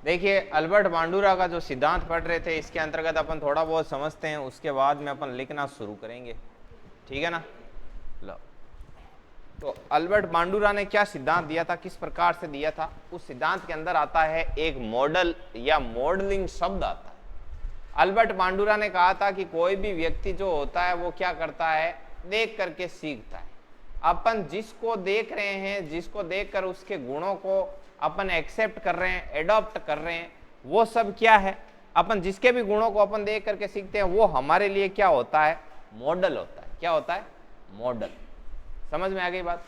देखिए अल्बर्ट बांडुरा का जो सिद्धांत पढ़ रहे थे, इसके अंतर्गत अपन थोड़ा बहुत समझते हैं, उसके बाद में अपन लिखना शुरू करेंगे, ठीक है ना। लो, तो अल्बर्ट बांडुरा ने क्या सिद्धांत दिया था, किस प्रकार से दिया था, उस सिद्धांत के अंदर आता है एक मॉडल या मॉडलिंग शब्द आता है। अल्बर्ट बांडुरा ने कहा था कि कोई भी व्यक्ति जो होता है वो क्या करता है, देख करके सीखता है। अपन जिसको देख रहे हैं, जिसको देखकर उसके गुणों को अपन एक्सेप्ट कर रहे हैं, एडॉप्ट कर रहे हैं, वो सब क्या है, अपन जिसके भी गुणों को अपन देख करके सीखते हैं, वो हमारे लिए क्या होता है, मॉडल होता है। क्या होता है, मॉडल। समझ में आ गई बात।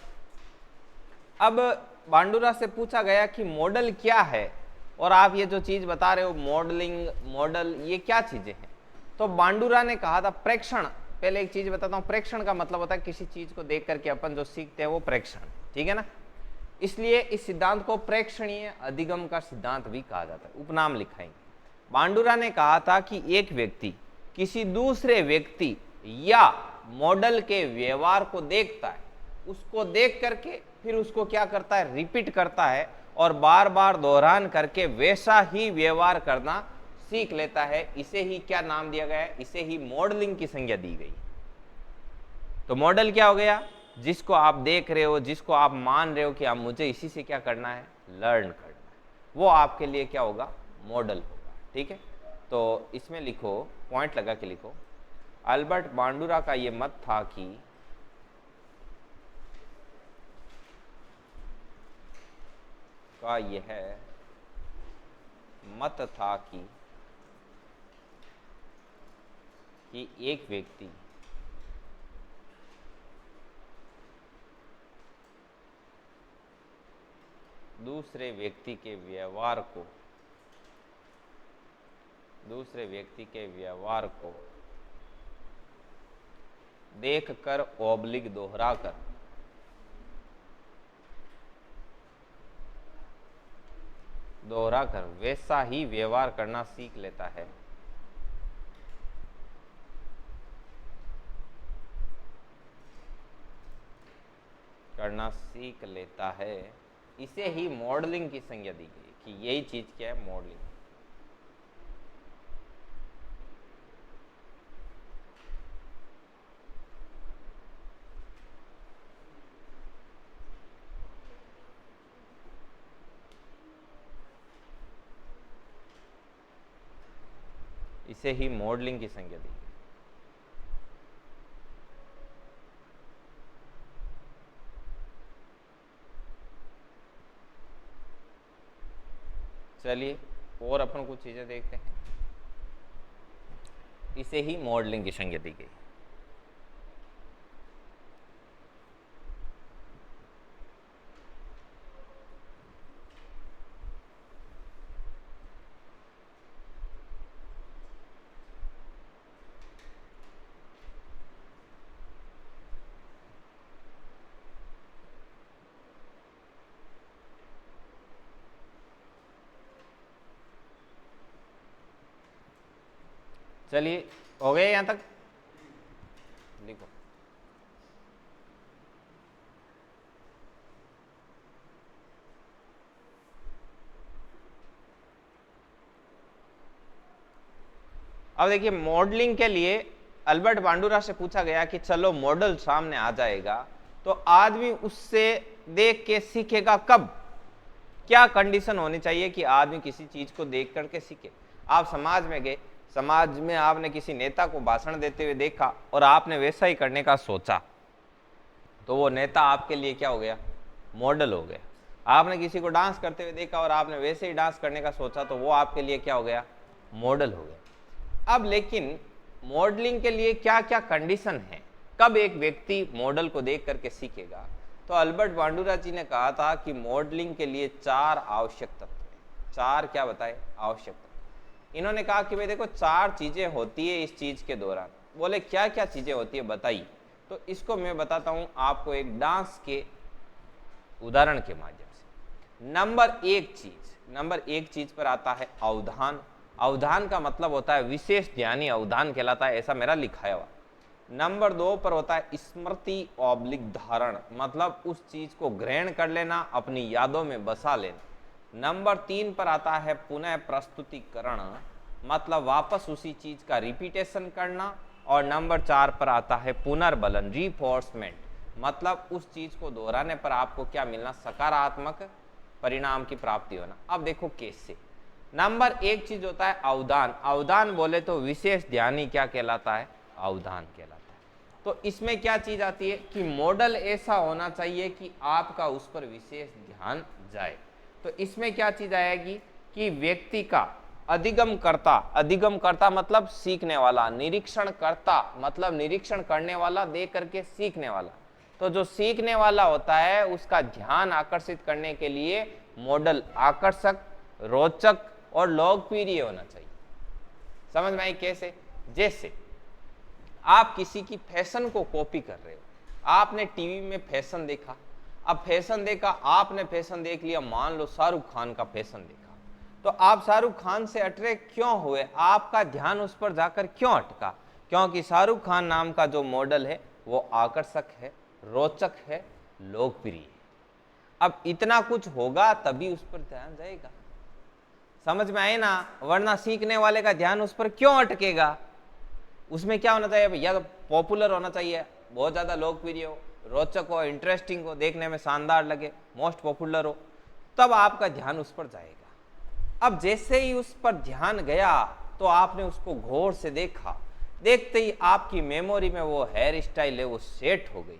अब बांडुरा से पूछा गया कि मॉडल क्या है, और आप ये जो चीज बता रहे हो मॉडलिंग, मॉडल, ये क्या चीजें हैं। तो बांडुरा ने कहा था प्रेक्षण। पहले एक चीज बताता हूं, प्रेक्षण का मतलब होता है किसी चीज को देख करके अपन जो सीखते हैं वो प्रेक्षण, ठीक है ना। इसलिए इस सिद्धांत को प्रेक्षणीय अधिगम का सिद्धांत भी कहा जाता है, उपनाम लिखाएंगे। बांडुरा ने कहा था कि एक व्यक्ति किसी दूसरे व्यक्ति या मॉडल के व्यवहार को देखता है, उसको देख करके फिर उसको क्या करता है, रिपीट करता है, और बार बार दोहरान करके वैसा ही व्यवहार करना सीख लेता है। इसे ही क्या नाम दिया गया है, इसे ही मॉडलिंग की संज्ञा दी गई। तो मॉडल क्या हो गया, जिसको आप देख रहे हो, जिसको आप मान रहे हो कि आप मुझे इसी से क्या करना है, लर्न करना है, वो आपके लिए क्या होगा, मॉडल होगा, ठीक है। तो इसमें लिखो, पॉइंट लगा के लिखो, अल्बर्ट बांडुरा का ये मत था कि यह मत था कि एक व्यक्ति दूसरे व्यक्ति के व्यवहार को देखकर ओब्लिक दोहराकर वैसा ही व्यवहार करना सीख लेता है, इसे ही मॉडलिंग की संज्ञा दी गई कि यही चीज क्या है, मॉडलिंग। इसे ही मॉडलिंग की संज्ञा दी गई। चलिए और अपन कुछ चीजें देखते हैं। इसे ही मॉडलिंग की संज्ञा दी गई। चलिए हो गया यहां तक, लिखो। अब देखिए मॉडलिंग के लिए अल्बर्ट बांडुरा से पूछा गया कि चलो मॉडल सामने आ जाएगा तो आदमी उससे देख के सीखेगा कब, क्या कंडीशन होनी चाहिए कि आदमी किसी चीज को देख करके सीखे। आप समाज में गए, समाज में आपने किसी नेता को भाषण देते हुए देखा और आपने वैसा ही करने का सोचा, तो वो नेता आपके लिए क्या हो गया, मॉडल हो गया। आपने किसी को डांस करते हुए देखा और आपने वैसे ही डांस करने का सोचा, तो वो आपके लिए क्या हो गया, मॉडल हो गया। अब लेकिन मॉडलिंग के लिए क्या क्या कंडीशन है, कब एक व्यक्ति मॉडल को देख करके सीखेगा। तो अल्बर्ट बांडुरा जी ने कहा था कि मॉडलिंग के लिए 4 आवश्यक तत्व हैं। 4 क्या बताए, आवश्यक तत्व। इन्होंने कहा कि भाई देखो 4 चीजें होती है इस चीज के दौरान। बोले क्या क्या चीजें होती है बताइए। तो इसको मैं बताता हूं आपको एक डांस के उदाहरण के माध्यम से। नंबर एक चीज पर आता है अवधान। अवधान का मतलब होता है विशेष ध्यानी अवधान कहलाता है, ऐसा मेरा लिखाया हुआ। नंबर 2 पर होता है स्मृति ऑब्लिक धारण, मतलब उस चीज को ग्रहण कर लेना, अपनी यादों में बसा लेना। नंबर 3 पर आता है पुनः प्रस्तुतिकरण, मतलब वापस उसी चीज का रिपीटेशन करना। और नंबर 4 पर आता है पुनर्बलन, रीफोर्समेंट, मतलब उस चीज को दोहराने पर आपको क्या मिलना, सकारात्मक परिणाम की प्राप्ति होना। अब देखो कैसे। नंबर 1 चीज होता है अवधान। अवधान बोले तो विशेष ध्यान ही क्या कहलाता है, अवधान कहलाता है। तो इसमें क्या चीज आती है कि मॉडल ऐसा होना चाहिए कि आपका उस पर विशेष ध्यान जाए। तो इसमें क्या चीज आएगी कि व्यक्ति का अधिगम करता, अधिगम करता मतलब सीखने वाला, निरीक्षण करता मतलब निरीक्षण करने वाला, देख करके सीखने वाला। तो जो सीखने वाला होता है उसका ध्यान आकर्षित करने के लिए मॉडल आकर्षक, रोचक और लोकप्रिय होना चाहिए। समझ में आई कैसे? जैसे आप किसी की फैशन को कॉपी कर रहे हो, आपने टीवी में फैशन देखा, अब फैशन देखा, आपने फैशन देख लिया, मान लो शाहरुख खान का फैशन देखा, तो आप शाहरुख खान से अट्रैक्ट क्यों हुए, आपका ध्यान उस पर जाकर क्यों अटका? क्योंकि शाहरुख खान नाम का जो मॉडल है वो आकर्षक है, रोचक है, लोकप्रिय है। अब इतना कुछ होगा तभी उस पर ध्यान जाएगा। समझ में आए ना? वरना सीखने वाले का ध्यान उस पर क्यों अटकेगा? उसमें क्या होना चाहिए भैया, तो पॉपुलर होना चाहिए, बहुत ज्यादा लोकप्रिय हो, रोचक हो, इंटरेस्टिंग हो, देखने में शानदार लगे, मोस्ट पॉपुलर हो, तब आपका ध्यान उस पर जाएगा। अब जैसे ही उस पर ध्यान गया तो आपने उसको गौर से देखा, देखते ही आपकी मेमोरी में वो हेयर स्टाइल है वो सेट हो गई।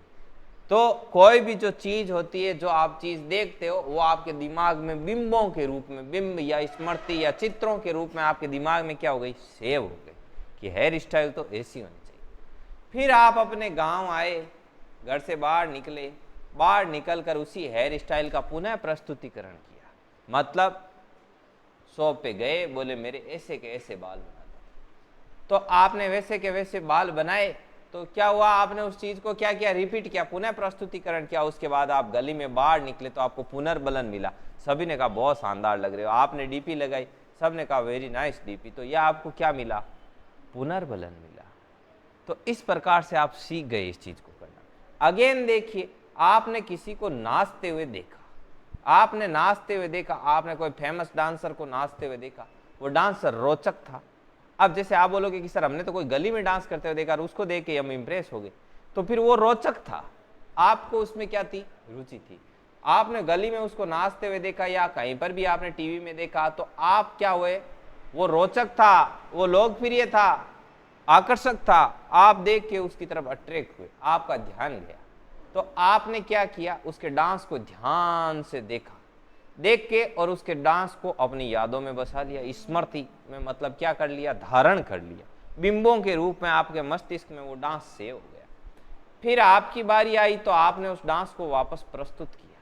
तो कोई भी जो चीज होती है, जो आप चीज देखते हो, वो आपके दिमाग में बिंबों के रूप में, बिंब या स्मृति या चित्रों के रूप में आपके दिमाग में क्या हो गई, सेव हो गई कि हेयर स्टाइल तो ऐसी होनी चाहिए। फिर आप अपने गांव आए, घर से बाहर निकले, बाहर निकलकर उसी हेयर स्टाइल का पुनः प्रस्तुतिकरण किया, मतलब शॉप पे गए, बोले मेरे ऐसे के ऐसे बाल बना दो, तो आपने वैसे के वैसे बाल बनाए। तो क्या हुआ, आपने उस चीज को क्या किया, रिपीट किया, पुनः प्रस्तुतिकरण किया। उसके बाद आप गली में बाहर निकले तो आपको पुनर्बलन मिला, सभी ने कहा बहुत शानदार लग रहे हो, आपने डीपी लगाई, सबने कहा वेरी नाइस डीपी, तो यह आपको क्या मिला, पुनर्बलन मिला। तो इस प्रकार से आप सीख गए इस चीज को करना। अगेन देखिए, आपने किसी को नाचते हुए देखा, आपने नाचते हुए देखा, आपने कोई फेमस डांसर को नाचते हुए देखा, वो डांसर रोचक था। अब जैसे आप बोलोगे कि सर हमने तो कोई गली में डांस करते हुए देखा और उसको देख के हम इंप्रेस हो गए, तो फिर वो रोचक था, आपको उसमें क्या थी, रुचि थी। आपने गली में उसको नाचते हुए देखा या कहीं पर भी आपने टीवी में देखा, तो आप क्या हुए, वो रोचक था, वो लोकप्रिय था, आकर्षक था, आप देख के उसकी तरफ अट्रैक्ट हुए, आपका ध्यान गया। तो आपने क्या किया, उसके डांस को ध्यान से देखा, देख के और उसके डांस को अपनी यादों में बसा लिया, स्मृति में मतलब क्या कर लिया, धारण कर लिया, बिंबों के रूप में आपके मस्तिष्क में वो डांस सेव हो गया। फिर आपकी बारी आई तो आपने उस डांस को वापस प्रस्तुत किया,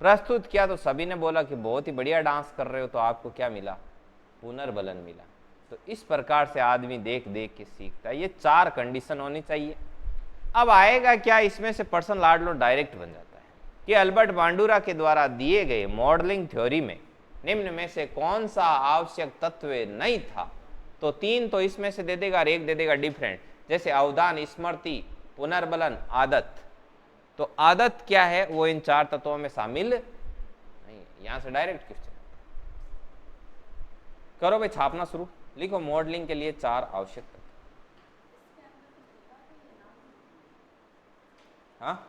प्रस्तुत किया तो सभी ने बोला कि बहुत ही बढ़िया डांस कर रहे हो, तो आपको क्या मिला, पुनर्बलन मिला। तो इस प्रकार से आदमी देख देख के सीखता है। ये 4 कंडीशन होनी चाहिए। अब आएगा क्या, इसमें से पर्सन लाडलो डायरेक्ट बन जाता है कि अल्बर्ट बांडुरा के द्वारा दिए गए मॉडलिंग थ्योरी में निम्न में से कौन सा आवश्यक तत्व नहीं था। तो 3 तो इसमें से दे देगा और 1 दे देगा डिफरेंट, जैसे अवधान, स्मृति, पुनर्बलन, आदत। तो आदत क्या है, वो इन 4 तत्वों में शामिल नहीं। यहां से डायरेक्ट क्वेश्चन करो भाई, छापना शुरू, लिखो मॉडलिंग के लिए 4 आवश्यक तत्व। हाँ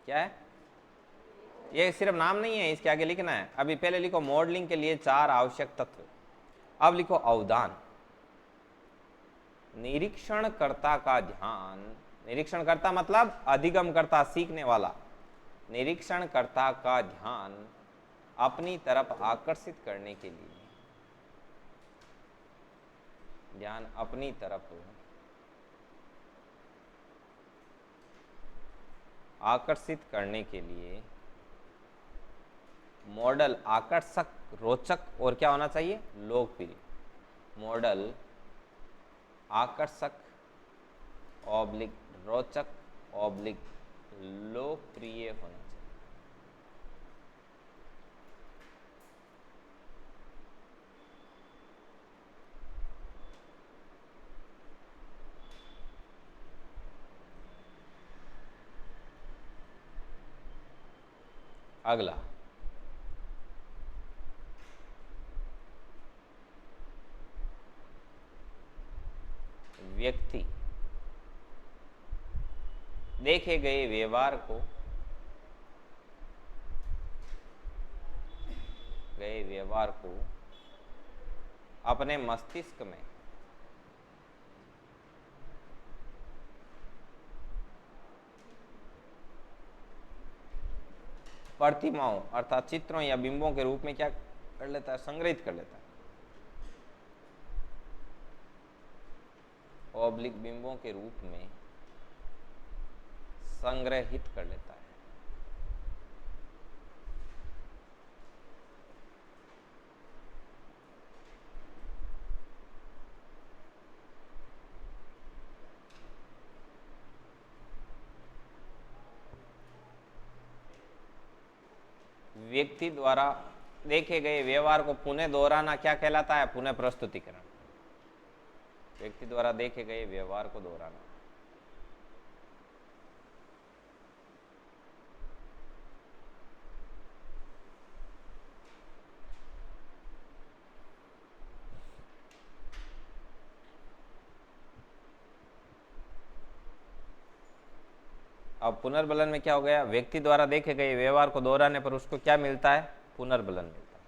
क्या है, ये सिर्फ नाम नहीं है, इसके आगे लिखना है। अभी पहले लिखो मॉडलिंग के लिए 4 आवश्यक तत्व। अब लिखो अवधान, निरीक्षणकर्ता का ध्यान, निरीक्षणकर्ता मतलब अधिगमकर्ता, सीखने वाला, निरीक्षणकर्ता का ध्यान अपनी तरफ आकर्षित करने के लिए, ध्यान अपनी तरफ आकर्षित करने के लिए मॉडल आकर्षक, रोचक और क्या होना चाहिए, लोकप्रिय। मॉडल आकर्षक ऑब्लिक रोचक ऑब्लिक लोकप्रिय होना चाहिए। अगला व्यक्ति देखे गए व्यवहार को अपने मस्तिष्क में प्रतिमाओं अर्थात चित्रों या बिंबों के रूप में क्या कर लेता है, संग्रहित कर लेता है, ऑब्लिक बिंबों के रूप में संग्रहित कर लेता है। व्यक्ति द्वारा देखे गए व्यवहार को पुनः दोहराना क्या कहलाता है, पुनः प्रस्तुतिकरण। व्यक्ति द्वारा देखे गए व्यवहार को दोहराना। अब पुनर्बलन में क्या हो गया, व्यक्ति द्वारा देखे गए व्यवहार को दोहराने पर उसको क्या मिलता है, पुनर्बलन मिलता है।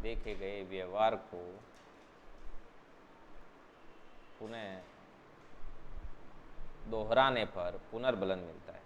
देखे गए व्यवहार को पुनः दोहराने पर पुनर्बलन मिलता है।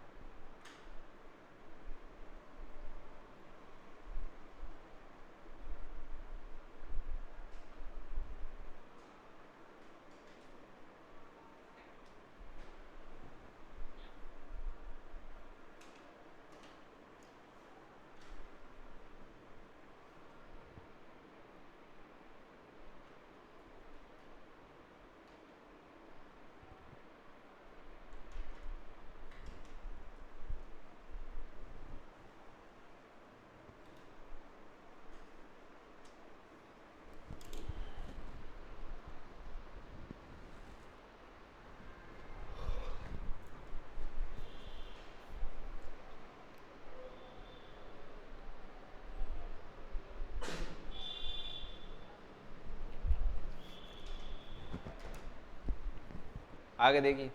आगे देखिए,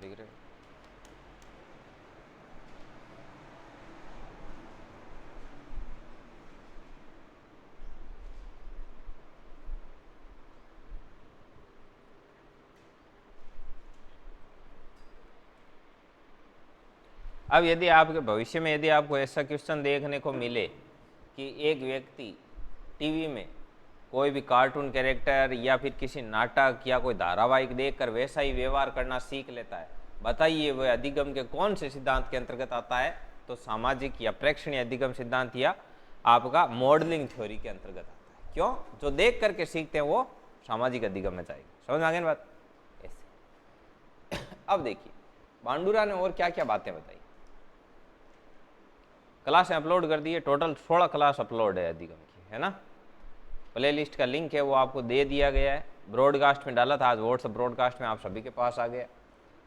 दिख रहे, अब यदि आपके भविष्य में यदि आपको ऐसा क्वेश्चन देखने को मिले कि एक व्यक्ति टीवी में कोई भी कार्टून कैरेक्टर या फिर किसी नाटक या कोई धारावाहिक देखकर वैसा ही व्यवहार करना सीख लेता है, बताइए वह अधिगम के कौन से सिद्धांत के अंतर्गत आता है, तो सामाजिक या प्रेक्षणीय अधिगम सिद्धांत या आपका मॉडलिंग थ्योरी के अंतर्गत आता है। क्यों, जो देख करके सीखते हैं वो सामाजिक अधिगम में जाएगी। समझ में आ गई बात, ऐसे। अब देखिए बांडुरा ने और क्या क्या बातें बताई। क्लास अपलोड कर दी है, टोटल 16 क्लास अपलोड है अधिगम की, है ना। प्ले लिस्ट का लिंक है वो आपको दे दिया गया है, ब्रॉडकास्ट में डाला था, आज व्हाट्सएप ब्रॉडकास्ट में आप सभी के पास आ गया।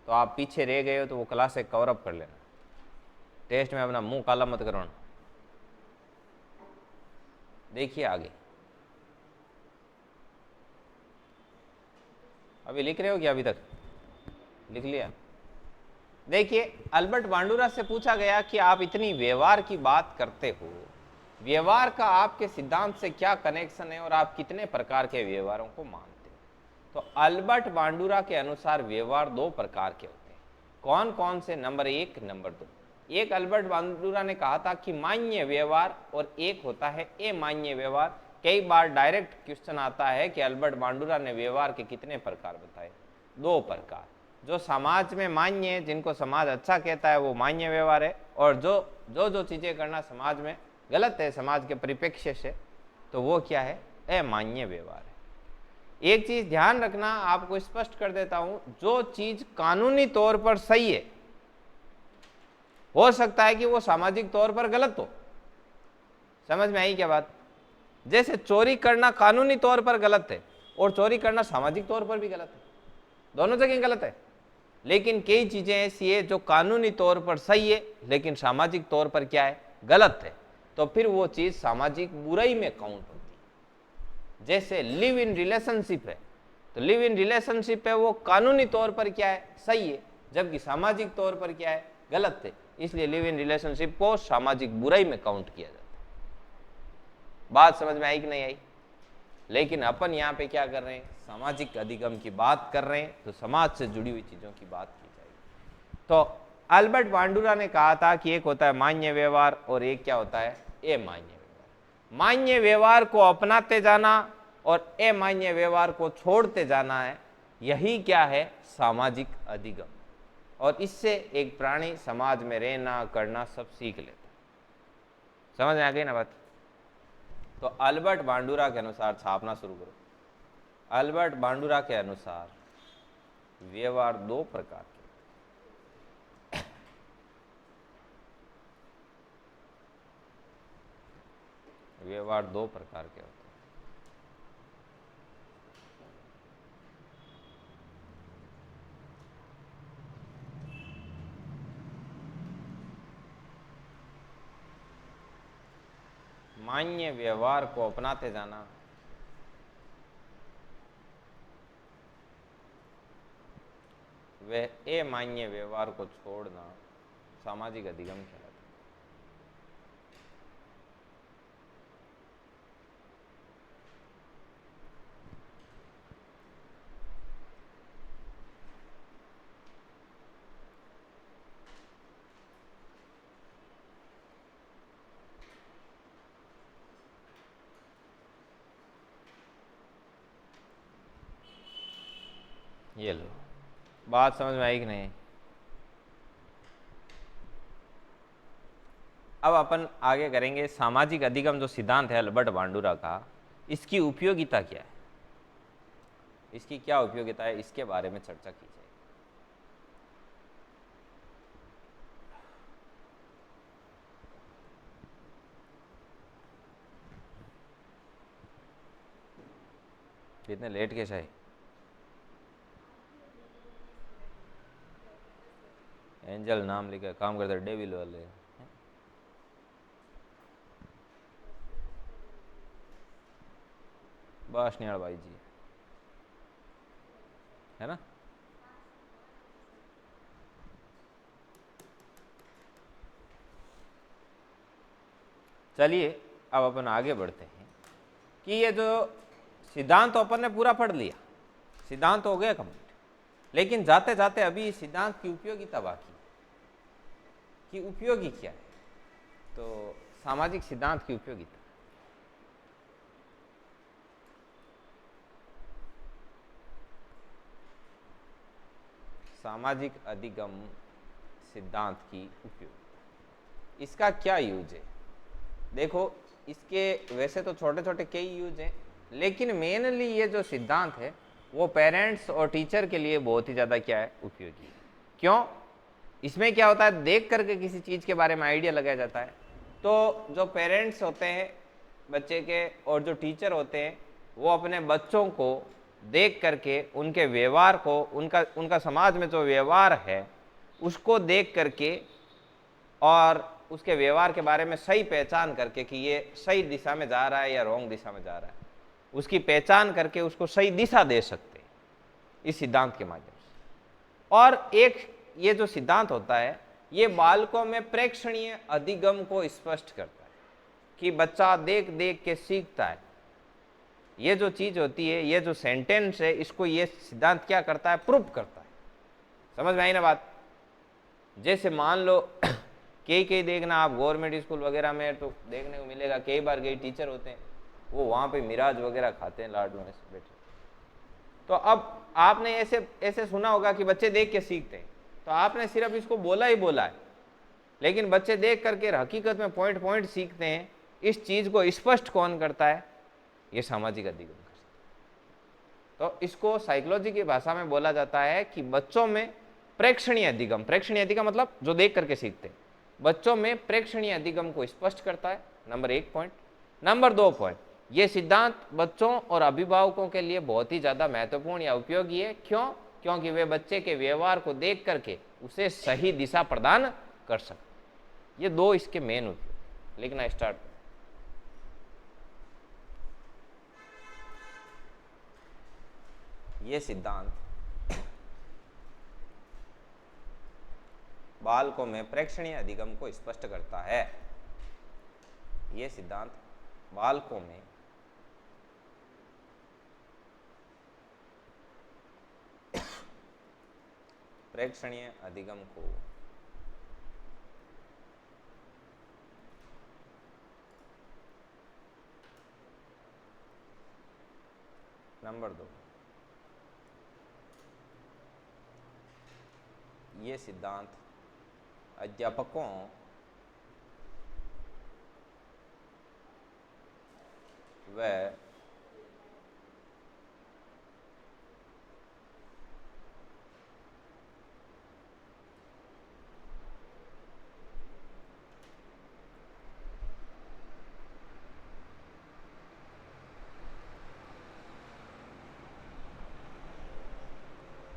तो आप पीछे रह गए हो तो वो क्लास एक कवर अप कर लेना, टेस्ट में अपना मुंह काला मत करवाना। देखिए आगे, अभी लिख रहे हो क्या, अभी तक लिख लिया। देखिए अल्बर्ट बांडुरा से पूछा गया कि आप इतनी व्यवहार की बात करते हो, व्यवहार का आपके सिद्धांत से क्या कनेक्शन है और आप कितने प्रकार के व्यवहारों को मानते हो। तो अल्बर्ट बांडुरा के अनुसार व्यवहार 2 प्रकार के होते हैं। कौन कौन से, नंबर 1 नंबर 2। एक अल्बर्ट बांडुरा ने कहा था कि मान्य व्यवहार और एक होता है अमान्य व्यवहार। कई बार डायरेक्ट क्वेश्चन आता है कि अल्बर्ट बांडुरा ने व्यवहार के कितने प्रकार बताए, 2 प्रकार। जो समाज में मान्य है, जिनको समाज अच्छा कहता है, वो मान्य व्यवहार है, और जो चीजें करना समाज में गलत है समाज के परिप्रेक्ष्य से, तो वो क्या है, अमान्य व्यवहार है। एक चीज ध्यान रखना, आपको स्पष्ट कर देता हूं, जो चीज कानूनी तौर पर सही है हो सकता है कि वो सामाजिक तौर पर गलत हो। समझ में आई क्या बात। जैसे चोरी करना कानूनी तौर पर गलत है और चोरी करना सामाजिक तौर पर भी गलत है, दोनों जगह गलत है। लेकिन कई चीजें ऐसी है जो कानूनी तौर पर सही है लेकिन सामाजिक तौर पर क्या है, गलत है, तो फिर वो चीज सामाजिक बुराई में काउंट होती है। जैसे लिव इन रिलेशनशिप है, तो लिव इन रिलेशनशिप है वो कानूनी तौर पर क्या है, सही है, जबकि सामाजिक तौर पर क्या है, गलत है। इसलिए लिव इन रिलेशनशिप को सामाजिक बुराई में काउंट किया जाता है। बात समझ में आई कि नहीं आई? लेकिन अपन यहाँ पे क्या कर रहे हैं, सामाजिक अधिगम की बात कर रहे हैं, तो समाज से जुड़ी हुई चीजों की बात की जाएगी। तो अल्बर्ट बांडुरा ने कहा था कि एक होता है मान्य व्यवहार और एक क्या होता है, अमान्य व्यवहार। मान्य व्यवहार को अपनाते जाना और अमान्य व्यवहार को छोड़ते जाना है, यही क्या है, सामाजिक अधिगम। और इससे एक प्राणी समाज में रहना करना सब सीख लेता है। समझ में आ गई ना बात? तो अल्बर्ट बांडुरा के अनुसार छापना शुरू करो। अल्बर्ट बांडुरा के अनुसार व्यवहार दो प्रकार के, व्यवहार दो प्रकार के होते हैं। मान्य व्यवहार को अपनाते जाना वह अमान्य व्यवहार को छोड़ना सामाजिक अधिगम कहलाता है। ये लो, बात समझ में आई कि नहीं? अब अपन आगे करेंगे सामाजिक अधिगम जो सिद्धांत है अल्बर्ट बांडुरा का, इसकी उपयोगिता क्या है, इसकी क्या उपयोगिता है, इसके बारे में चर्चा की जाए। कितने लेट के शाही एंजल नाम लिखा, काम करते डेविल वाले। बस नियाल भाई जी है ना। चलिए अब अपन आगे बढ़ते हैं कि ये जो सिद्धांत तो अपन ने पूरा पढ़ लिया, सिद्धांत हो गया कंप्लीट, लेकिन जाते जाते अभी सिद्धांत की उपयोगिता बाकी कि उपयोगी क्या है। तो सामाजिक सिद्धांत की उपयोगिता, सामाजिक अधिगम सिद्धांत की उपयोगिता, इसका क्या यूज है। देखो इसके वैसे तो छोटे छोटे कई यूज हैं, लेकिन मेनली ये जो सिद्धांत है वो पेरेंट्स और टीचर के लिए बहुत ही ज़्यादा क्या है, उपयोगी। क्यों? इसमें क्या होता है, देख करके किसी चीज़ के बारे में आइडिया लगाया जाता है। तो जो पेरेंट्स होते हैं बच्चे के और जो टीचर होते हैं वो अपने बच्चों को देख करके उनके व्यवहार को, उनका समाज में जो व्यवहार है उसको देख करके और उसके व्यवहार के बारे में सही पहचान करके कि ये सही दिशा में जा रहा है या रॉन्ग दिशा में जा रहा है, उसकी पहचान करके उसको सही दिशा दे सकते हैं इस सिद्धांत के माध्यम से। और एक ये जो सिद्धांत होता है ये बालकों में प्रेक्षणीय अधिगम को स्पष्ट करता है कि बच्चा देख देख के सीखता है। ये जो चीज होती है, ये जो सेंटेंस है, इसको ये सिद्धांत क्या करता है, प्रूव करता है। समझ में आई ना बात? जैसे मान लो कई देखना आप गवर्नमेंट स्कूल वगैरह में तो देखने को मिलेगा, कई बार कई टीचर होते हैं वो वहाँ पे मिराज वगैरह खाते हैं लाडलों में से बैठे। तो अब आपने ऐसे सुना होगा कि बच्चे देख के सीखते हैं, तो आपने सिर्फ इसको बोला ही बोला है, लेकिन बच्चे देख करके हकीकत में पॉइंट पॉइंट सीखते हैं। इस चीज को स्पष्ट कौन करता है, ये सामाजिक अधिगम करता है। तो इसको साइकोलॉजी की भाषा में बोला जाता है कि बच्चों में प्रेक्षणीय अधिगम, प्रेक्षणीय अधिगम मतलब जो देख करके सीखते हैं, बच्चों में प्रेक्षणीय अधिगम को स्पष्ट करता है। Number 1 point. नंबर 2 पॉइंट, ये सिद्धांत बच्चों और अभिभावकों के लिए बहुत ही ज्यादा महत्वपूर्ण या उपयोगी है। क्यों? क्योंकि वे बच्चे के व्यवहार को देख करके उसे सही दिशा प्रदान कर सकते। ये दो इसके मेन उपयोग। लिखना स्टार्ट। ये सिद्धांत बालकों में प्रेक्षणीय अधिगम को स्पष्ट करता है। ये सिद्धांत बालकों में प्रेक्षणीय अधिगम को नंबर 2, ये सिद्धांत अध्यापकों व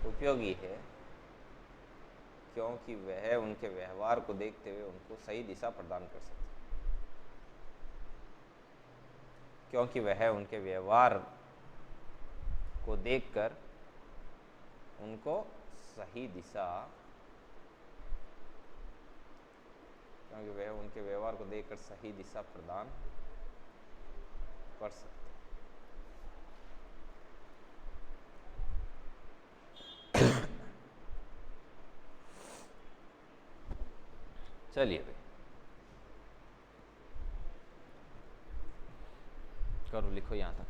उपयोगी है, क्योंकि वह उनके व्यवहार को देखते हुए उनको सही दिशा प्रदान कर सकते हैं। क्योंकि वह उनके व्यवहार को देखकर उनको सही दिशा क्योंकि वह उनके व्यवहार को देखकर सही दिशा प्रदान कर सकते हैं। चलिए भाई करो, लिखो यहां तक।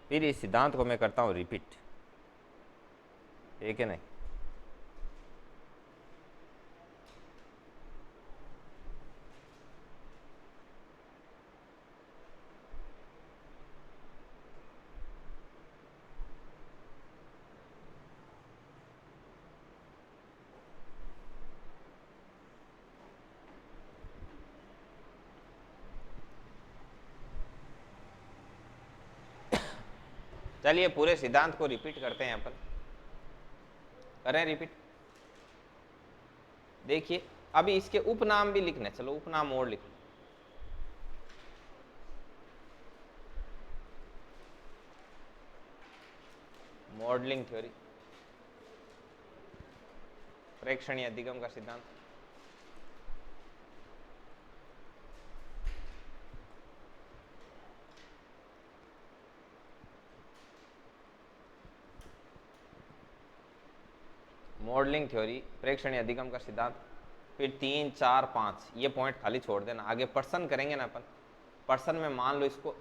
फिर इस सिद्धांत को मैं करता हूं रिपीट, ठीक है नहीं? चलिए पूरे सिद्धांत को रिपीट करते हैं अपन, करें रिपीट। देखिए अभी इसके उपनाम भी लिखने, चलो उपनाम और लिखो। मॉडलिंग थ्योरी, प्रेक्षणीय अधिगम का सिद्धांत, मॉडलिंग थ्योरी, प्रेक्षणीय अधिगम का सिद्धांत। फिर 3, 4, 5 ये पॉइंट खाली छोड़ देना। आगे पर्सन करेंगे ना अपन। पर्सन में मान लो इसको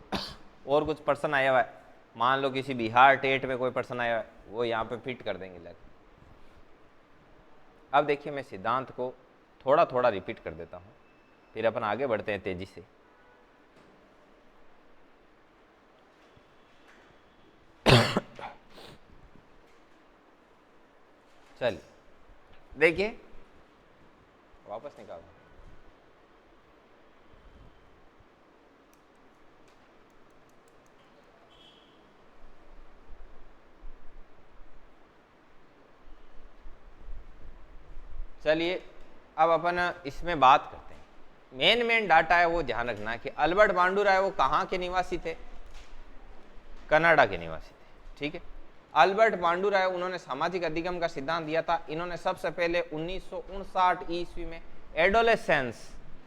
और कुछ पर्सन आया हुआ है, मान लो किसी बिहार टेट में कोई पर्सन आया हुआ है, वो यहाँ पे फिट कर देंगे लग। अब देखिए मैं सिद्धांत को थोड़ा थोड़ा रिपीट कर देता हूँ, फिर अपन आगे बढ़ते हैं तेजी से। चलिए देखिए वापस निकाल। चलिए अब अपन इसमें बात करते हैं। मेन डाटा है वो ध्यान रखना कि अल्बर्ट बांडुरा वो कहाँ के निवासी थे? कनाडा के निवासी थे, ठीक है। अल्बर्ट बांडुरा उन्होंने सामाजिक अधिगम का सिद्धांत दिया था। इन्होंने सबसे पहले 1959 ईस्वी में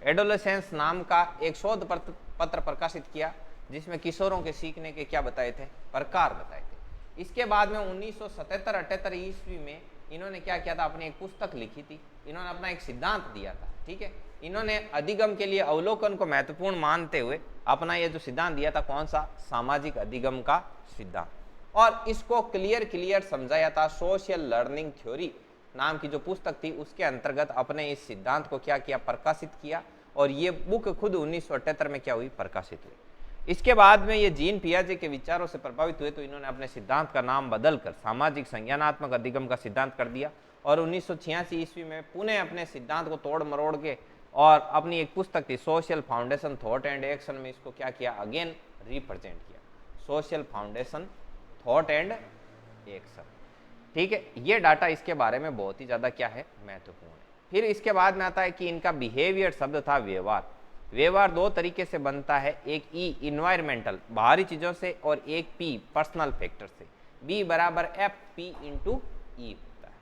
एडोलेसेंस नाम का एक शोध पत्र प्रकाशित किया, जिसमें किशोरों के सीखने के क्या बताए थे? प्रकार बताए थे। इसके बाद में 1977-78 ईस्वी में इन्होंने क्या किया था? अपनी एक पुस्तक लिखी थी, इन्होंने अपना एक सिद्धांत दिया था, ठीक है। इन्होंने अधिगम के लिए अवलोकन को महत्वपूर्ण मानते हुए अपना ये जो सिद्धांत दिया था, कौन सा? सामाजिक अधिगम का सिद्धांत। और इसको क्लियर समझाया था सोशल लर्निंग थ्योरी नाम की जो पुस्तक थी उसके अंतर्गत अपने इस सिद्धांत को क्या किया? प्रकाशित किया। और ये बुक खुद 1978 में क्या हुई? प्रकाशित हुई। इसके बाद में ये जीन पियाजे के विचारों से प्रभावित हुए, तो इन्होंने अपने सिद्धांत का नाम बदलकर सामाजिक संज्ञानात्मक अधिगम का सिद्धांत कर दिया। और 1986 ईस्वी में पुनः अपने सिद्धांत को तोड़ मरोड़ के और अपनी एक पुस्तक थी social foundation thought and action में इसको क्या किया? अगेन रिप्रेजेंट किया। सोशल फाउंडेशन थॉट एंड एक शब्द। ठीक है, ये डाटा इसके बारे में बहुत ही ज़्यादा क्या है, महत्वपूर्ण है। फिर इसके बाद में आता है कि इनका बिहेवियर शब्द था व्यवहार। व्यवहार दो तरीके से बनता है, एक ई इन्वायरमेंटल बाहरी चीज़ों से, और एक पी पर्सनल फैक्टर से। बी बराबर एफ पी इंटू ई होता है।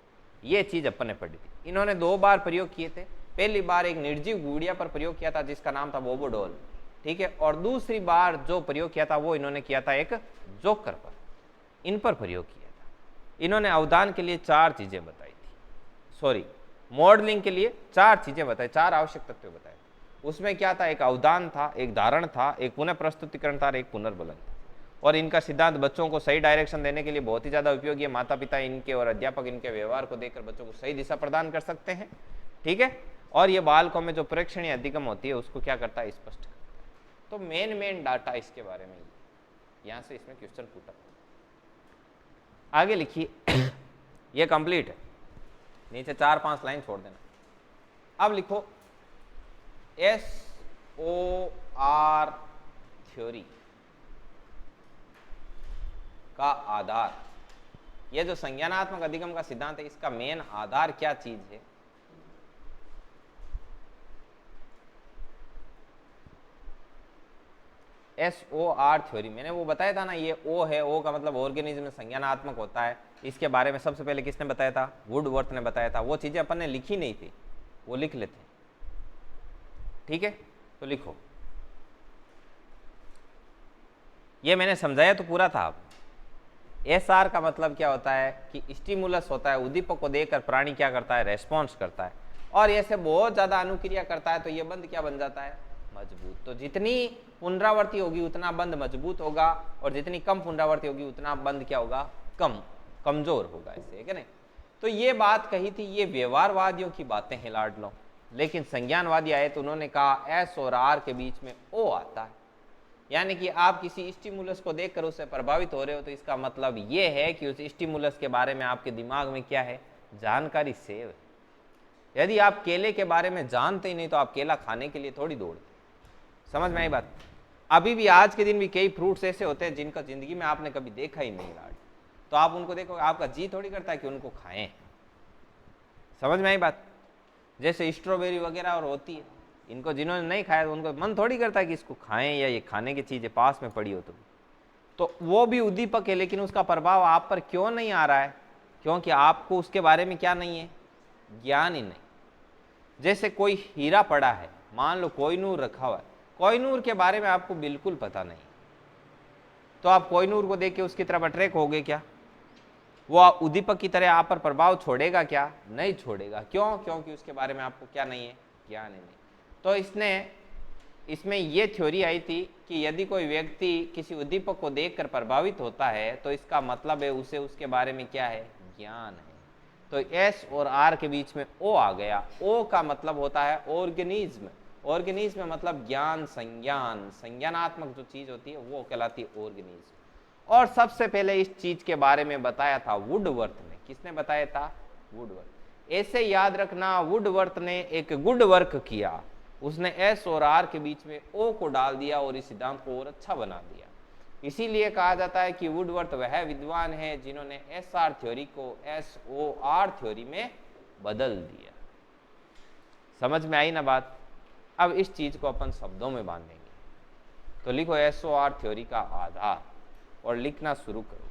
ये चीज़ अपन ने पढ़ी थी। इन्होंने 2 बार प्रयोग किए थे। पहली बार एक निर्जीव गुड़िया पर प्रयोग किया था जिसका नाम था बोबोडोल, ठीक है, और दूसरी बार जो प्रयोग किया था वो इन्होंने किया था एक जोकर पर, इन पर प्रयोग किया था। इन्होंने अवधान के लिए 4 चीजें बताई थी, सॉरी मॉडलिंग के लिए 4 चीजें बताई, 4 आवश्यक तत्व बताए। उसमें क्या था, एक अवधान था, एक धारण था, एक पुनः प्रस्तुतिकरण था और एक पुनर्बलन था। और इनका सिद्धांत बच्चों को सही डायरेक्शन देने के लिए बहुत ही ज्यादा उपयोगी है। माता पिता इनके और अध्यापक इनके व्यवहार को देखकर बच्चों को सही दिशा प्रदान कर सकते हैं, ठीक है। और ये बालकों में जो प्रेक्षणीय अधिगम होती है उसको क्या करता है, स्पष्ट करता है। तो मेन डाटा इसके बारे में, यहां से इसमें क्वेश्चन पूछा। आगे लिखिए ये कंप्लीट है, नीचे 4-5 लाइन छोड़ देना। अब लिखो SOR थ्योरी का आधार। यह जो संज्ञानात्मक अधिगम का सिद्धांत है, इसका मेन आधार क्या चीज है? SOR थ्योरी, मैंने वो बताया था ना, ये O है, O का मतलब ऑर्गेनिज्म में संज्ञानात्मक होता है। इसके बारे में सबसे पहले किसने बताया था? वुडवर्थ ने बताया था। वो चीजें अपन ने लिखी नहीं थी, वो लिख लेते, ठीक है। तो लिखो, ये मैंने समझाया तो पूरा था। अब SR का मतलब क्या होता है कि स्टिमुलस होता है, उद्दीपक को देकर प्राणी क्या करता है, रेस्पॉन्स करता है, और ऐसे बहुत ज्यादा अनुक्रिया करता है तो ये बंध क्या बन जाता है, मजबूत। तो जितनी पुनरावृत्ति होगी उतना बंध मजबूत होगा, और जितनी कम पुनरावृत्ति होगी उतना बंध क्या होगा, कमजोर होगा, ऐसे है कि नहीं। तो ये बात कही थी, ये व्यवहारवादियों की बातें हैं लाडलो। लेकिन संज्ञानवादी आए तो उन्होंने कहा S और R के बीच में O आता है, यानी कि आप किसी स्टिमुलस को देखकर उससे प्रभावित हो रहे हो तो इसका मतलब ये है कि उस स्टिमुलस के बारे में आपके दिमाग में क्या है, जानकारी सेव है। यदि आप केले के बारे में जानते ही नहीं तो आप केला खाने के लिए थोड़ी दौड़ते। समझ में आई बात? अभी भी आज के दिन भी कई फ्रूट्स ऐसे होते हैं जिनका जिंदगी में आपने कभी देखा ही नहीं लाड, तो आप उनको देखो, आपका जी थोड़ी करता है कि उनको खाएं। समझ में आई बात? जैसे स्ट्रॉबेरी वगैरह और होती है, इनको जिन्होंने नहीं खाया तो उनको मन थोड़ी करता है कि इसको खाएं, या ये खाने की चीजें पास में पड़ी हो तो वो भी उद्दीपक है, लेकिन उसका प्रभाव आप पर क्यों नहीं आ रहा है? क्योंकि आपको उसके बारे में क्या नहीं है, ज्ञान ही नहीं। जैसे कोई हीरा पड़ा है, मान लो कोहिनूर रखा हुआ है, कोहिनूर के बारे में आपको बिल्कुल पता नहीं, तो आप कोहिनूर को देख के उसकी तरफ अट्रैक्ट होगे क्या? वो उद्दीपक की तरह आप पर प्रभाव छोड़ेगा क्या? नहीं छोड़ेगा। क्यों? क्योंकि उसके बारे में आपको क्या नहीं है, ज्ञान ही नहीं। तो इसमें ये थ्योरी आई थी कि यदि कोई व्यक्ति किसी उद्दीपक को देखकर प्रभावित होता है तो इसका मतलब है उसे उसके बारे में क्या है, ज्ञान है। तो S और R के बीच में O आ गया। O का मतलब होता है ऑर्गेनिज्म। ऑर्गेनिज्म मतलब ज्ञान, संज्ञान, संज्ञानात्मक जो चीज होती है वो कहलाती है ऑर्गेनिज्म। और सबसे पहले इस चीज के बारे में बताया था वुडवर्थ ने। किसने बताया था? वुडवर्थ। ऐसे याद रखना, वुडवर्थ ने एक गुड वर्क किया, उसने S और R के बीच में O को डाल दिया और इस सिद्धांत को और अच्छा बना दिया। इसीलिए कहा जाता है कि वुडवर्थ वह विद्वान है जिन्होंने SR थ्योरी को SOR थ्योरी में बदल दिया। समझ में आई ना बात? अब इस चीज को अपन शब्दों में बांधेंगे। तो लिखो SOR थ्योरी का आधार और लिखना शुरू करो।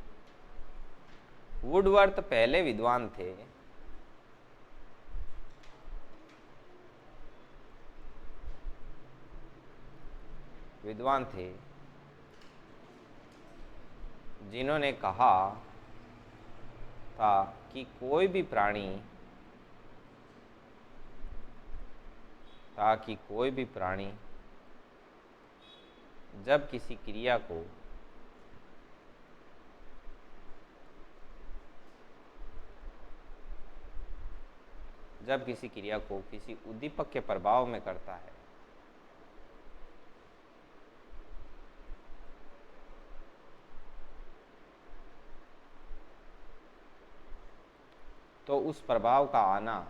वुडवर्थ पहले विद्वान थे जिन्होंने कहा था कि कोई भी प्राणी जब किसी क्रिया को किसी उद्दीपक के प्रभाव में करता है तो उस प्रभाव का आना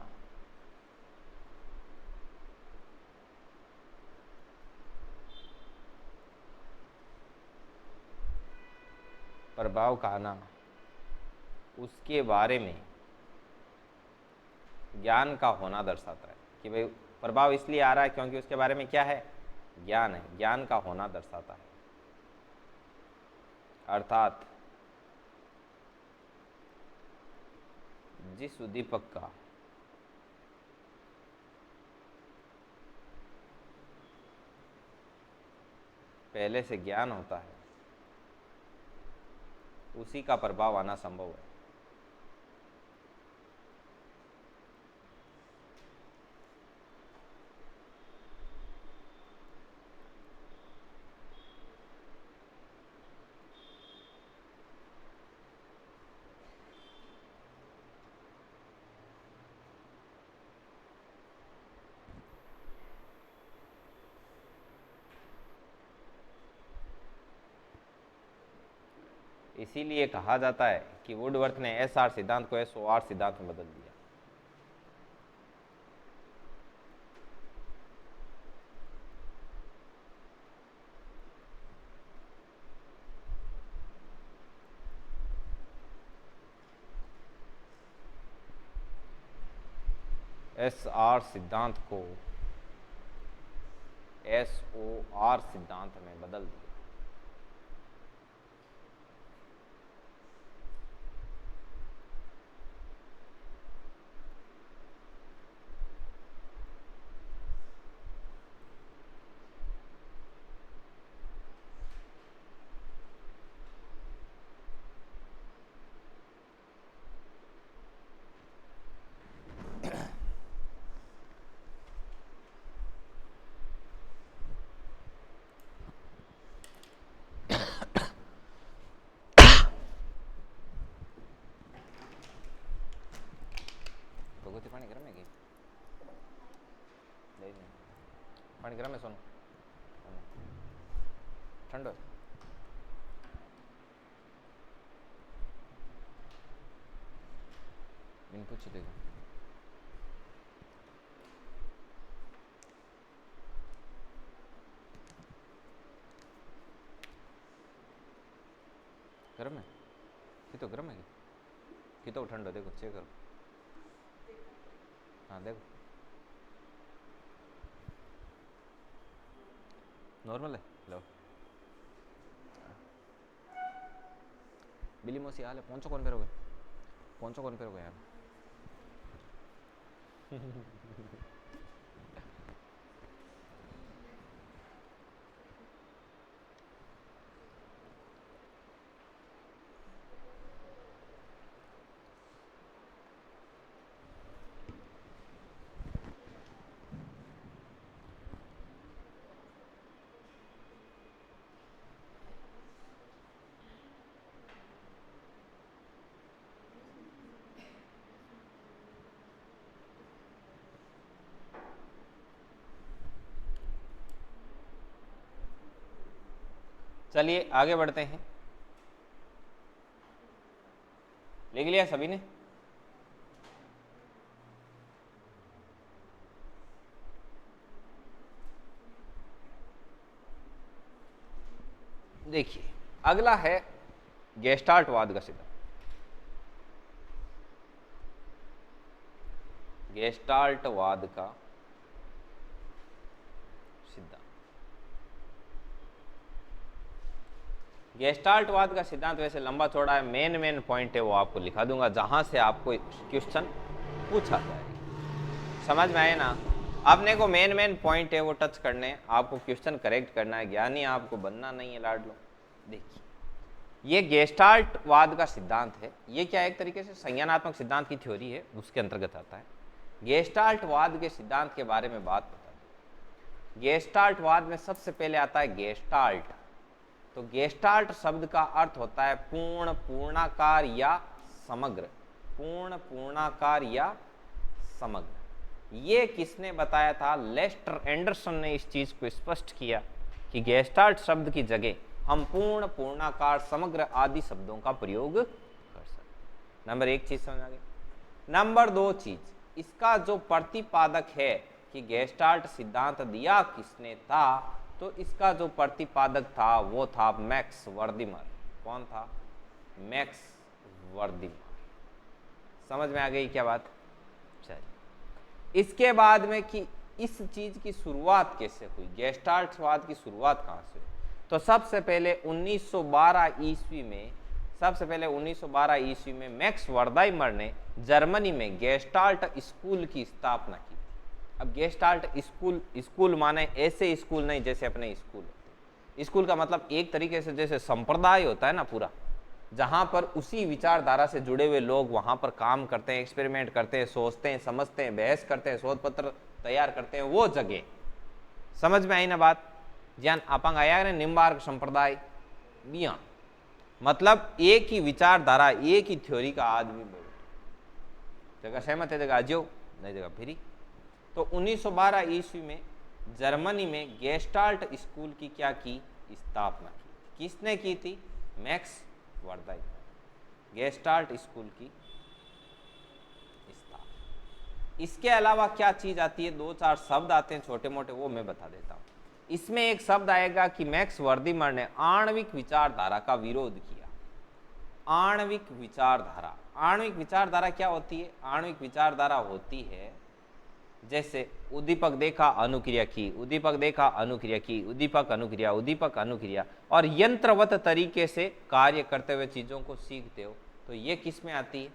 उसके बारे में ज्ञान का होना दर्शाता है कि भाई प्रभाव इसलिए आ रहा है क्योंकि उसके बारे में क्या है, ज्ञान है, ज्ञान का होना दर्शाता है। अर्थात जिस उद्दीपक का पहले से ज्ञान होता है उसी का प्रभाव आना संभव है। इसीलिए कहा जाता है कि वुडवर्थ ने एसआर सिद्धांत को एसओआर सिद्धांत में बदल दिया। एसआर सिद्धांत को एसओआर सिद्धांत में बदल दिया। पानी गरम है कि नहीं? पानी गरम है सोनू, ठंडो इन पूछ देखो। गरम है कि तो गरम है कि तो ठंडो देखो, चेक करो। हाँ देखो नॉर्मल है। लो बिली मौसी हाल है, पहुंचो कौन फेरोगे, पहुंचो कौन फेरोगे यार। चलिए आगे बढ़ते हैं। लिख लिया सभी ने? देखिए अगला है गेस्टाल्टवाद का सिद्धांत। गेस्टाल्टवाद का सिद्धांत। गेस्टाल्टवाद का सिद्धांत वैसे लंबा चौड़ा है, मेन पॉइंट है वो आपको लिखा दूंगा जहां से आपको क्वेश्चन पूछा जाएगा। समझ में आए ना? अपने को मेन पॉइंट है वो टच करने, आपको क्वेश्चन करेक्ट करना है, ज्ञानी आपको बनना नहीं है लाडलो। देखिए ये गेस्टाल्टवाद का सिद्धांत है, ये क्या एक तरीके से संज्ञानात्मक सिद्धांत की थ्योरी है, उसके अंतर्गत आता है। गेस्टाल्टवाद के सिद्धांत के बारे में बात बता दें। गेस्टाल्टवाद में सबसे पहले आता है गेस्टाल्ट। तो गेस्टाल्ट शब्द का अर्थ होता है पूर्ण, पूर्णाकार या समग्र। पूर्ण, पूर्णाकार या समग्र। ये किसने बताया था? लेस्टर एंडरसन ने इस चीज को स्पष्ट किया कि गेस्टाल्ट शब्द की जगह हम पूर्ण, पूर्णाकार, समग्र आदि शब्दों का प्रयोग कर सकते। नंबर एक चीज समझ आ गई। नंबर दो चीज, इसका जो प्रतिपादक है कि गेस्टाल्ट सिद्धांत दिया किसने था, तो इसका जो प्रतिपादक था वो था मैक्स वर्दिमर। कौन था? मैक्स वर्दिमर। समझ में आ गई क्या बात? चलिए, इसके बाद में कि इस चीज की शुरुआत कैसे हुई, गेस्टाल्टवाद की शुरुआत कहाँ से हुई? तो सबसे पहले 1912 ईस्वी में मैक्स वर्दाइमर ने जर्मनी में गेस्टाल्ट स्कूल की स्थापना की। अब गेस्टाल्ट स्कूल माने ऐसे स्कूल नहीं जैसे अपने स्कूल होते। स्कूल का मतलब एक तरीके से जैसे संप्रदाय होता है ना पूरा, जहां पर उसी विचारधारा से जुड़े हुए लोग वहां पर काम करते हैं, एक्सपेरिमेंट करते हैं, सोचते हैं, समझते हैं, बहस करते हैं, शोध पत्र तैयार करते हैं, वो जगह। समझ में आई ना बात? ज्ञान आपांग आया ने निम्बार्क संप्रदाय बिया, मतलब एक ही विचारधारा, एक ही थ्योरी का आदमी बोल जगह सहमत है, जगह अजो नहीं, जगह फिरी। तो 1912 ईस्वी में जर्मनी में गेस्टाल्ट स्कूल की क्या की स्थापना की। किसने की थी? मैक्स वर्दाइमर, गेस्टाल्ट स्कूल की स्थापना। इसके अलावा क्या चीज आती है? 2-4 शब्द आते हैं छोटे मोटे, वो मैं बता देता हूं। इसमें एक शब्द आएगा कि मैक्स वर्दाइमर ने आणविक विचारधारा का विरोध किया। आणविक विचारधारा, आणविक विचारधारा क्या होती है? आणविक विचारधारा होती है जैसे उद्दीपक देखा, अनुक्रिया की, उद्दीपक देखा, अनुक्रिया की, उद्दीपक अनुक्रिया, उद्दीपक अनुक्रिया, और यंत्रवत तरीके से कार्य करते हुए चीजों को सीखते हो। तो ये किस में आती है?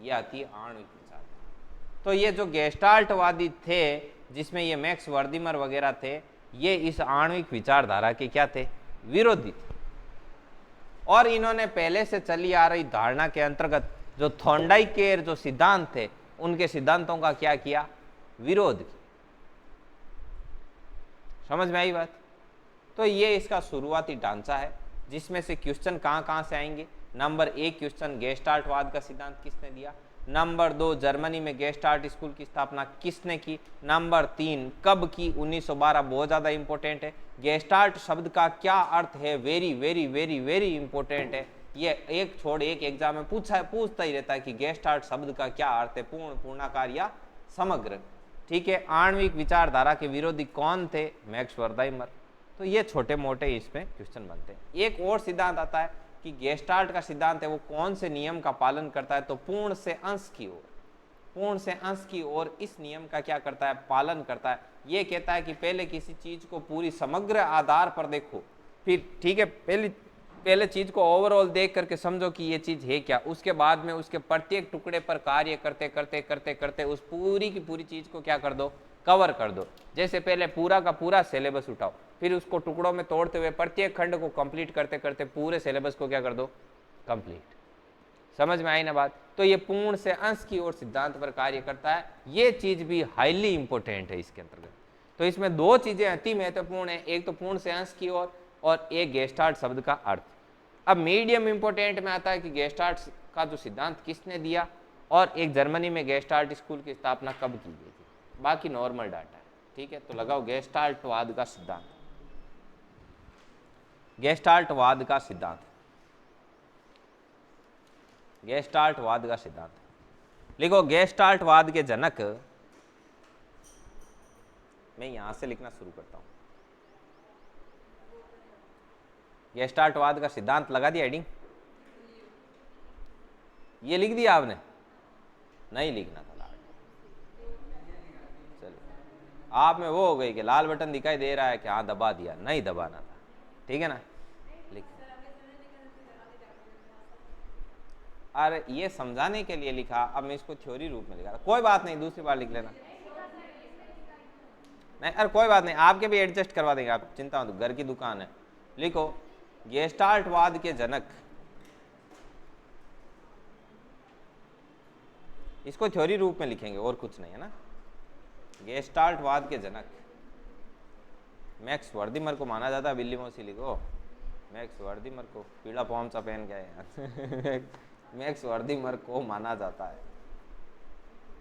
ये आती है आणविक विचारधारा। तो ये जो गेस्टाल्टवादी थे, जिसमें ये मैक्स वर्दाइमर वगैरह थे, ये इस आणविक विचारधारा के क्या थे? विरोधी थे। और इन्होंने पहले से चली आ रही धारणा के अंतर्गत जो थॉर्नडाइकेर जो सिद्धांत थे, उनके सिद्धांतों का क्या किया? विरोध किया। समझ में आई बात? तो ये इसका शुरुआती ढांचा है, जिसमें से क्वेश्चन कहां से आएंगे। नंबर 1 क्वेश्चन, गेस्टाल्टवाद का सिद्धांत किसने दिया? नंबर 2, जर्मनी में गेस्टाल्ट स्कूल की स्थापना किसने की? नंबर 3, कब की? 1912, बहुत ज्यादा इंपॉर्टेंट है। गेस्टाल्ट शब्द का क्या अर्थ है? Very very very very important है। ये एक छोड़ एक एग्जाम में पूछता ही रहता है कि गेस्टाल्ट शब्द का क्या अर्थ है, पूर्ण, पूर्णाकार या समग्र। ठीक है, आणविक विचारधारा के विरोधी कौन थे? मैक्स वर्दाइमर। तो ये छोटे मोटे इसमें क्वेश्चन बनते हैं। एक और सिद्धांत आता है कि गेस्टाल्ट का सिद्धांत है वो कौन से नियम का पालन करता है? तो पूर्ण से अंश की ओर, पूर्ण से अंश की ओर इस नियम का क्या करता है? पालन करता है। ये कहता है कि पहले किसी चीज को पूरी समग्र आधार पर देखो, फिर ठीक है, पहले चीज को ओवरऑल देख करके समझो कि ये चीज है क्या, उसके बाद में उसके प्रत्येक टुकड़े पर कार्य करते करते करते करते उस पूरी की पूरी चीज को क्या कर दो? कवर कर दो। जैसे पहले पूरा का पूरा सिलेबस उठाओ, फिर उसको टुकड़ों में तोड़ते हुए प्रत्येक खंड को कंप्लीट करते करते पूरे सिलेबस को क्या कर दो? कंप्लीट। समझ में आई ना बात? तो ये पूर्ण से अंश की ओर सिद्धांत पर कार्य करता है। ये चीज भी हाईली इंपॉर्टेंट है इसके अंतर्गत। तो इसमें 2 चीजें अति महत्वपूर्ण है, एक तो पूर्ण से अंश की ओर और एक गेस्टाल्ट शब्द का अर्थ। अब मीडियम इंपॉर्टेंट में आता है कि गेस्टाल्ट का जो सिद्धांत किसने दिया, और एक जर्मनी में गेस्टाल्ट स्कूल की स्थापना कब की गई थी। बाकी नॉर्मल डाटा है। ठीक है, तो लगाओ गेस्टाल्टवाद का सिद्धांत। गेस्टाल्टवाद का सिद्धांत, गेस्टाल्टवाद का सिद्धांत लिखो। गेस्टाल्टवाद के जनक, मैं यहां से लिखना शुरू करता हूं। गेस्टाल्टवाद का सिद्धांत लगा दिया हेडिंग? ये लिख दिया आपने? नहीं लिखना था लाल। चलो, आप में वो हो गई कि लाल बटन दिखाई दे रहा है कि हाँ दबा दिया, नहीं दबाना था। ठीक है ना? लिख। अरे ये समझाने के लिए लिखा, अब मैं इसको थ्योरी रूप में लिखा। कोई बात नहीं, दूसरी बार लिख लेना। नहीं, अरे कोई बात नहीं, आपके भी एडजस्ट करवा देंगे, आप चिंता मत, घर की दुकान है। लिखो, गेस्टाल्टवाद के जनक, इसको थ्योरी रूप में लिखेंगे और कुछ नहीं है ना। गेस्टाल्टवाद के जनक मैक्स वर्दाइमर को माना जाता है। बिल्ली मौसी लिखो, मैक्स वर्दाइमर को, पीला पॉम सा पहन गया यार। मैक्स वर्दाइमर को माना जाता है,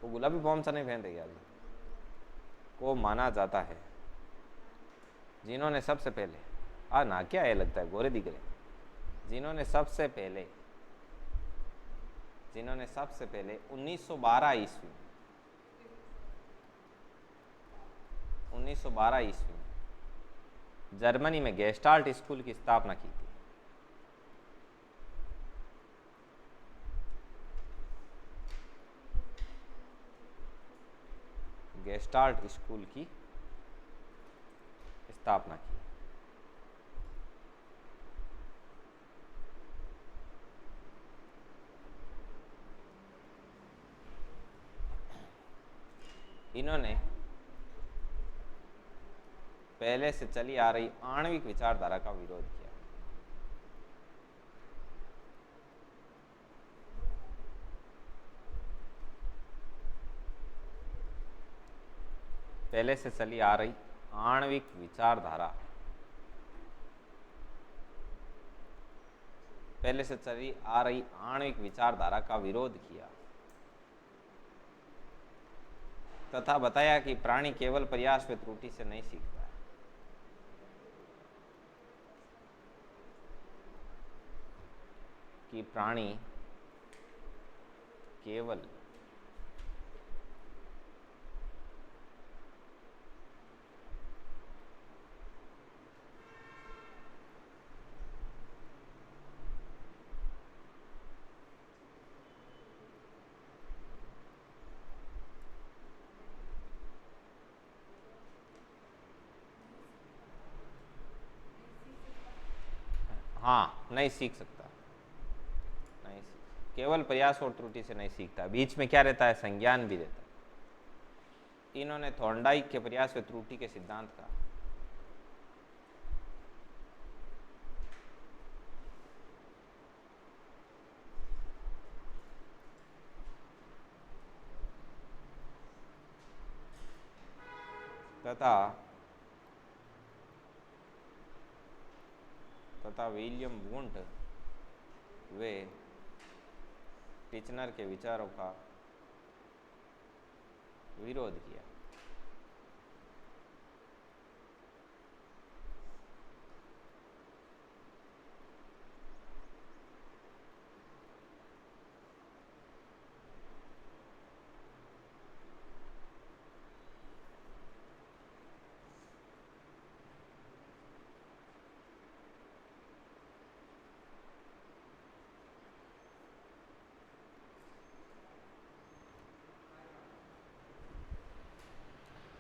वो गुलाबी पॉम सा नहीं पहनते क्या, को माना जाता है, जिन्होंने सबसे पहले ना क्या है लगता है गोरे दिख रहे, जिन्होंने सबसे पहले 1912 ईस्वी 1912 ईस्वी में जर्मनी में गेस्टाल्ट स्कूल की स्थापना की थी। गेस्टाल्ट स्कूल की स्थापना की। इन्होंने पहले से चली आ रही आणविक विचारधारा का विरोध किया। पहले से चली आ रही आणविक विचारधारा, पहले से चली आ रही आणविक विचारधारा का विरोध किया तथा बताया कि प्राणी केवल प्रयास व त्रुटि से नहीं सीखता है। कि प्राणी केवल नहीं सीख सकता, नहीं सीख, केवल प्रयास और त्रुटि से नहीं सीखता। बीच में क्या रहता है? संज्ञान भी रहता है। इन्होंने थॉर्नडाइक के प्रयास व त्रुटि के सिद्धांत का तथा विलियम वुंट वे टिचनर के विचारों का विरोध किया।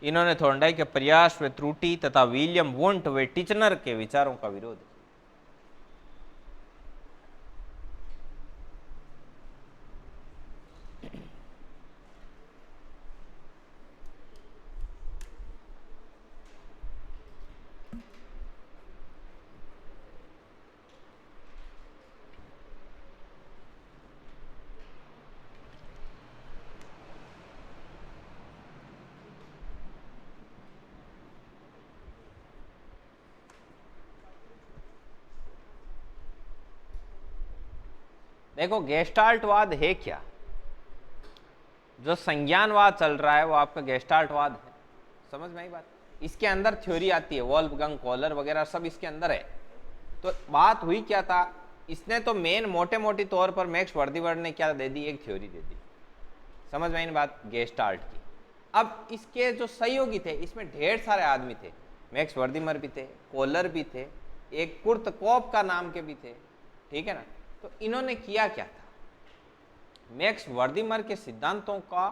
इन्होंने थॉर्नडाइक के प्रयास व त्रुटि तथा विलियम वुंट व टिचनर के विचारों का विरोध किया। देखो, गेस्टाल्टवाद है क्या? जो संज्ञानवाद चल रहा है वो आपका गेस्टाल्टवाद है। समझ में आई बात? इसके अंदर थ्योरी आती है, वोल्फगंग कोहलर वगैरह सब इसके अंदर है। तो बात हुई क्या था, इसने तो मेन मोटे मोटी तौर पर मैक्स वर्दीवर्ड ने क्या दे दी? एक थ्योरी दे दी। समझ में आई बात गेस्टाल्ट की। अब इसके जो सहयोगी थे, इसमें ढेर सारे आदमी थे। मैक्स वर्दीमर भी थे, कोहलर भी थे, एक कुर्ट कोप का नाम के भी थे, ठीक है ना। तो इन्होंने किया क्या था? मैक्स वर्दीमर के सिद्धांतों का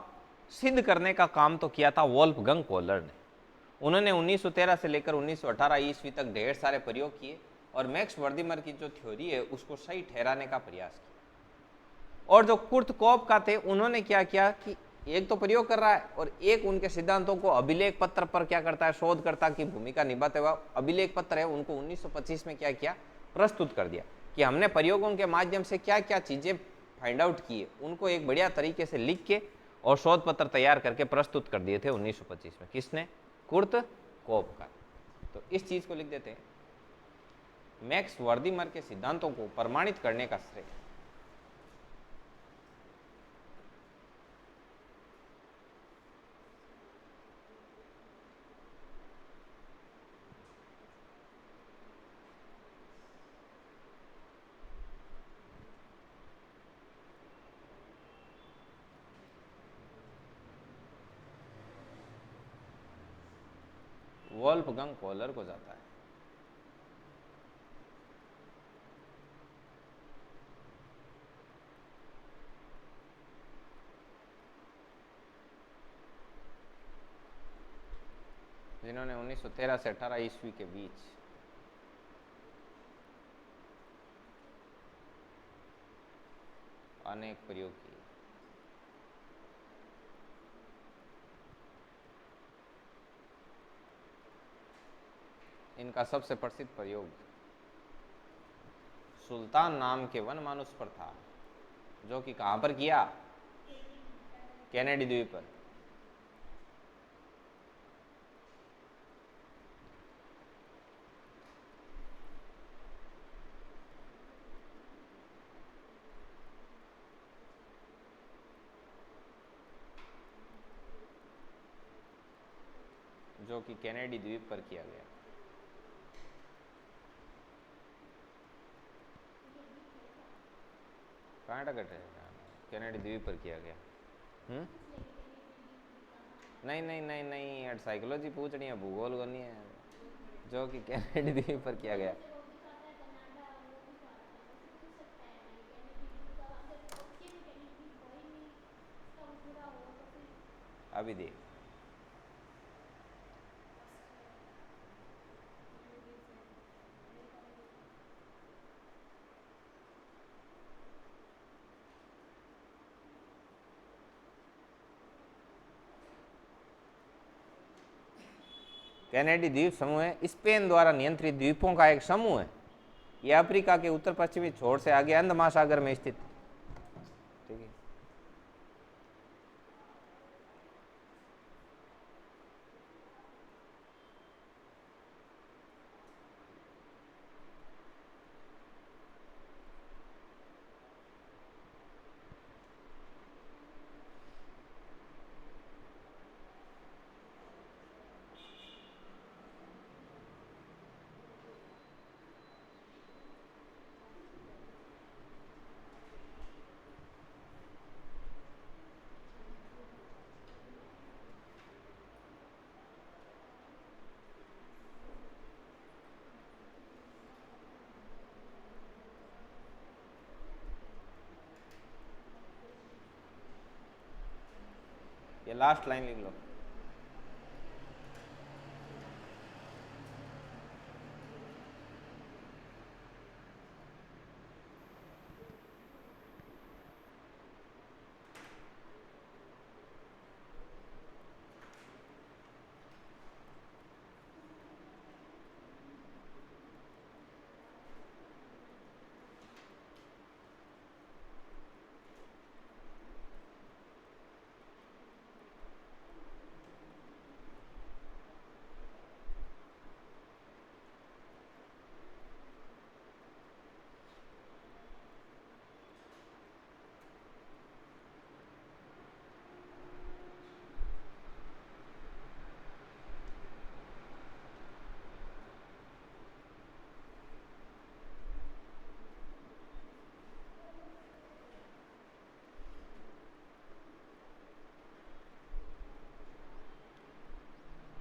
सिद्ध करने का काम तो किया था वोल्फगंग कोहलर ने। उन्होंने 1913 से लेकर 1918 ईस्वी तक ढेर सारे प्रयोग किए और मैक्स वर्दीमर की जो थ्योरी है उसको सही ठहराने का प्रयास किया। और जो कुर्ट कोप का थे, उन्होंने क्या किया कि एक तो प्रयोग कर रहा है और एक उनके सिद्धांतों को अभिलेख पत्र पर क्या करता है, शोधकर्ता की भूमिका निभाते हुए अभिलेख पत्र है उनको 1925 में क्या किया, प्रस्तुत कर दिया कि हमने प्रयोगों के माध्यम से क्या क्या चीजें फाइंड आउट किए, उनको एक बढ़िया तरीके से लिख के और शोध पत्र तैयार करके प्रस्तुत कर दिए थे 1925 में। किसने? कुर्ट कोप का। तो इस चीज को लिख देते हैं, मैक्स वर्दीमर के सिद्धांतों को प्रमाणित करने का श्रेय वोल्फगंग कोहलर को जाता है। इन्होंने 1913 से 18 ईस्वी के बीच अनेक प्रयोग किए। इनका सबसे प्रसिद्ध प्रयोग सुल्तान नाम के वन मानुष पर था, जो कि कहां पर किया? कैनेडी द्वीप पर। जो कि कैनेडी द्वीप पर किया गया। कैनेडी द्वीप पर किया गया। नहीं नहीं नहीं नहीं, यार साइकोलॉजी पूछनी है, भूगोल को नहीं है। जो कि कैनेडी द्वीप पर किया गया। अभी देख, कैनेडी द्वीप समूह है स्पेन द्वारा नियंत्रित द्वीपों का एक समूह है। यह अफ्रीका के उत्तर पश्चिमी छोर से आगे अंध महासागर में स्थित। ठीक है, ये लास्ट लाइन लिख लो।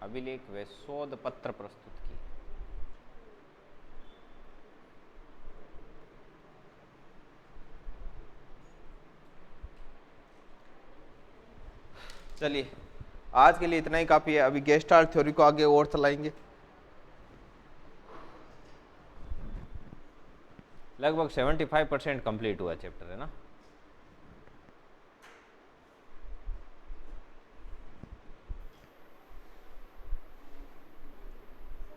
अभिलेख व शोध पत्र प्रस्तुत किए। चलिए, आज के लिए इतना ही काफी है। अभी गेस्टाल्ट थ्योरी को आगे और चलाएंगे। लगभग 75% कंप्लीट हुआ चैप्टर है ना।